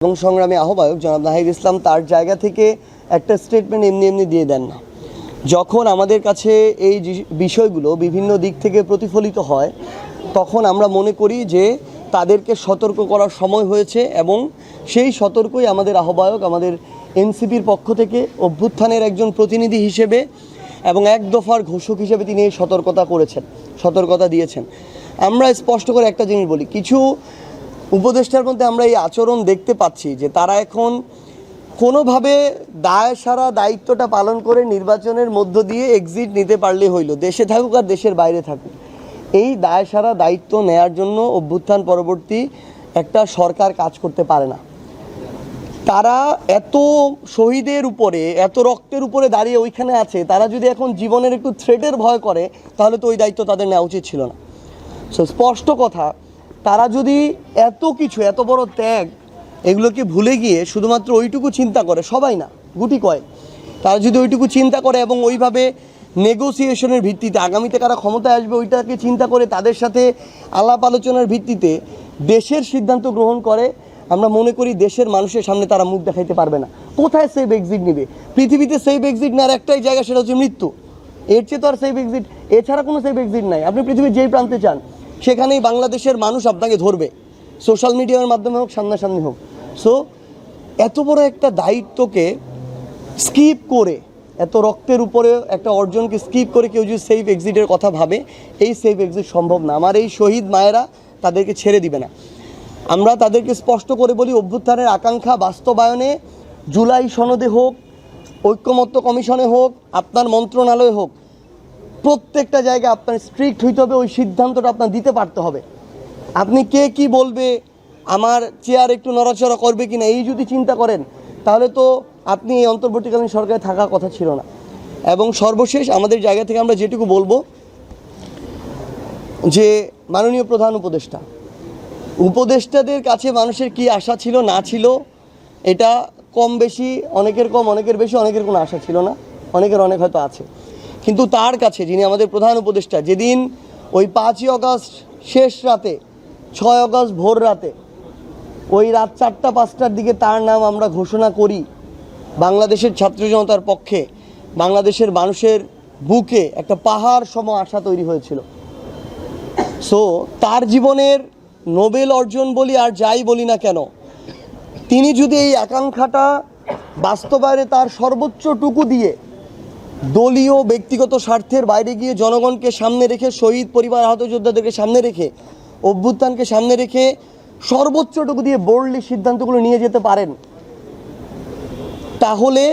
এবং সংগ্রামী আহ্বায়ক জনাব নাহিদ ইসলাম তার জায়গা থেকে একটা স্টেটমেন্ট এমনি দিয়ে দেন না। যখন আমাদের কাছে এই বিষয়গুলো বিভিন্ন দিক থেকে প্রতিফলিত হয় তখন আমরা মনে করি যে তাদেরকে সতর্ক করার সময় হয়েছে এবং সেই সতর্কই আমাদের আহ্বায়ক আমাদের এনসিপির পক্ষ থেকে অভ্যুত্থানের একজন প্রতিনিধি হিসেবে এবং এক দফার ঘোষক হিসেবে তিনি এই সতর্কতা দিয়েছেন। আমরা স্পষ্ট করে একটা জিনিস বলি, কিছু উপদেষ্টার মধ্যে আমরা এই আচরণ দেখতে পাচ্ছি যে তারা এখন কোনোভাবে দায়সারা দায়িত্বটা পালন করে নির্বাচনের মধ্য দিয়ে এক্সিট নিতে পারলে হইল, দেশে থাকুক আর দেশের বাইরে থাকুক। এই দায়সারা দায়িত্ব নেয়ার জন্য অভ্যুত্থান পরবর্তী একটা সরকার কাজ করতে পারে না। তারা এত শহীদের উপরে এত রক্তের উপরে দাঁড়িয়ে ওইখানে আছে, তারা যদি এখন জীবনের একটু থ্রেটের ভয় করে তাহলে তো ওই দায়িত্ব তাদের নেওয়া উচিত ছিল না। সো স্পষ্ট কথা, তারা যদি এত কিছু এত বড় ত্যাগ এগুলোকে ভুলে গিয়ে শুধুমাত্র ওইটুকু চিন্তা করে, সবাই না গুটি কয়েক, তারা যদি ওইটুকু চিন্তা করে এবং ওইভাবে নেগোসিয়েশনের ভিত্তিতে আগামীতে কারা ক্ষমতায় আসবে ওইটাকে চিন্তা করে তাদের সাথে আলাপ আলোচনার ভিত্তিতে দেশের সিদ্ধান্ত গ্রহণ করে, আমরা মনে করি দেশের মানুষের সামনে তারা মুখ দেখাইতে পারবে না। কোথায় সেফ এক্সিট নেবে? পৃথিবীতে সেফ এক্সিট নেওয়ার একটাই জায়গা, সেটা হচ্ছে মৃত্যু। এর চেয়ে তো আর সেফ এক্সিট, এছাড়া কোনো সেফ এক্সিট নাই। আপনি পৃথিবীর যেই প্রান্তে চান সেখানেই বাংলাদেশের মানুষ আপনাকে ধরবে, সোশ্যাল মিডিয়ার মাধ্যমে হোক সামনাসামনি হোক। সো এত বড় একটা দায়িত্বকে স্কিপ করে, এত রক্তের উপরে একটা অর্জনকে স্কিপ করে কেউ যদি সেফ এক্সিটের কথা ভাবে, এই সেফ এক্সিট সম্ভব না। আমার এই শহীদ মায়েরা তাদেরকে ছেড়ে দিবে না। আমরা তাদেরকে স্পষ্ট করে বলি, অভ্যুত্থানের আকাঙ্ক্ষা বাস্তবায়নে জুলাই সনদে হোক, ঐক্যমত্য কমিশনে হোক, আপনার মন্ত্রণালয়ে হোক, প্রত্যেকটা জায়গায় আপনার স্ট্রিক্ট হইতে হবে, ওই সিদ্ধান্তটা আপনার দিতে পারতে হবে। আপনি কে কি বলবে, আমার চেয়ার একটু নড়াচড়া করবে কিনা, এই যদি চিন্তা করেন তাহলে তো আপনি এই অন্তর্বর্তীকালীন সরকারে থাকার কথা ছিল না। এবং সর্বশেষ আমাদের জায়গা থেকে আমরা যেটুকু বলবো যে মাননীয় প্রধান উপদেষ্টাদের কাছে মানুষের কি আশা ছিল না ছিল, এটা কম বেশি, অনেকের কম অনেকের বেশি, অনেকের কোনো আশা ছিল না, অনেকের অনেক হয়তো আছে। কিন্তু তার কাছে যিনি আমাদের প্রধান উপদেষ্টা, যেদিন ওই 5ই আগস্ট শেষ রাতে, 6 আগস্ট ভোর রাতে, ওই রাত 4টা-5টার দিকে তার নাম আমরা ঘোষণা করি, বাংলাদেশের ছাত্র জনতার পক্ষে বাংলাদেশের মানুষের বুকে একটা পাহাড় সম আশা তৈরি হয়েছিল। সো তার জীবনের নোবেল অর্জন বলি আর যাই বলি না কেন, তিনি যদি এই আকাঙ্ক্ষাটা বাস্তবায়নে তার সর্বোচ্চটুকু দিয়ে দলীয় ব্যক্তিগত স্বার্থের বাইরে গিয়ে জনগণকে সামনে রেখে, শহীদ পরিবার আহত যোদ্ধাদেরকে সামনে রেখে, অভ্যুত্থানকে সামনে রেখে সর্বোচ্চটুকু দিয়ে বোল্ডলি সিদ্ধান্তগুলো নিয়ে যেতে পারেন, তাহলে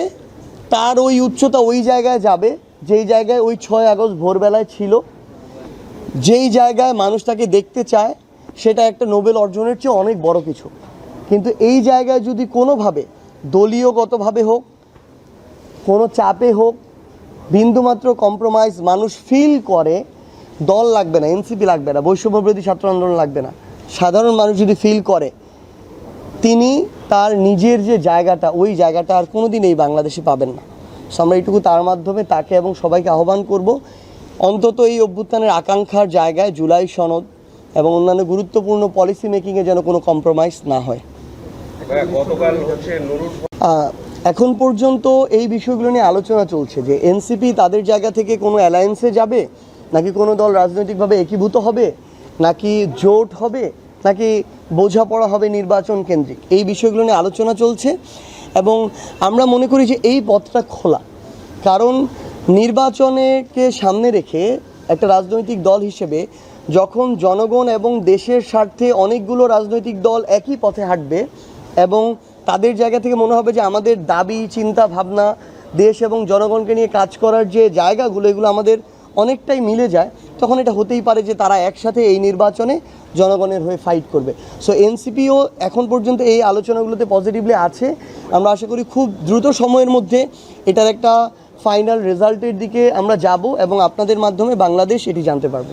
তার ওই উচ্চতা ওই জায়গায় যাবে যেই জায়গায় ওই 6 আগস্ট ভোরবেলায় ছিল, যেই জায়গায় মানুষ তাকে দেখতে চায়, সেটা একটা নোবেল অর্জনের চেয়ে অনেক বড় কিছু। কিন্তু এই জায়গায় যদি কোনোভাবে দলীয়গতভাবে হোক, কোনো চাপে হোক, বিন্দুমাত্র কম্প্রোমাইজ মানুষ ফিল করে, দল লাগবে না, এনসিপি লাগবে না, বৈষম্যবিরোধী ছাত্র আন্দোলন লাগবে না, সাধারণ মানুষ যদি ফিল করে তিনি তার নিজের যে জায়গাটা, ওই জায়গাটা আর কোনোদিন এই বাংলাদেশে পাবেন না। সো আমরা এইটুকু তার মাধ্যমে তাকে এবং সবাইকে আহ্বান করব, অন্তত এই অভ্যুত্থানের আকাঙ্ক্ষার জায়গায় জুলাই সনদ এবং অন্যান্য গুরুত্বপূর্ণ পলিসি মেকিংয়ে যেন কোনো কম্প্রোমাইজ না হয়। এখন পর্যন্ত এই বিষয়গুলো নিয়ে আলোচনা চলছে যে এনসিপি তাদের জায়গা থেকে কোনো অ্যালায়েন্সে যাবে, নাকি কোনো দল রাজনৈতিকভাবে একীভূত হবে, নাকি জোট হবে, নাকি বোঝাপড়া হবে নির্বাচন কেন্দ্রিক, এই বিষয়গুলো নিয়ে আলোচনা চলছে। এবং আমরা মনে করি যে এই পথটা খোলা, কারণ নির্বাচনকে সামনে রেখে একটা রাজনৈতিক দল হিসেবে যখন জনগণ এবং দেশের স্বার্থে অনেকগুলো রাজনৈতিক দল একই পথে হাঁটবে এবং তাদের জায়গা থেকে মনে হবে যে আমাদের দাবি, চিন্তা ভাবনা, দেশ এবং জনগণকে নিয়ে কাজ করার যে জায়গাগুলো, এগুলো আমাদের অনেকটাই মিলে যায়, তখন এটা হতেই পারে যে তারা একসাথে এই নির্বাচনে জনগণের হয়ে ফাইট করবে। সো এনসিপিও এখন পর্যন্ত এই আলোচনাগুলোতে পজিটিভলি আছে। আমরা আশা করি খুব দ্রুত সময়ের মধ্যে এটার একটা ফাইনাল রেজাল্টের দিকে আমরা যাব এবং আপনাদের মাধ্যমে বাংলাদেশ এটি জানতে পারবে।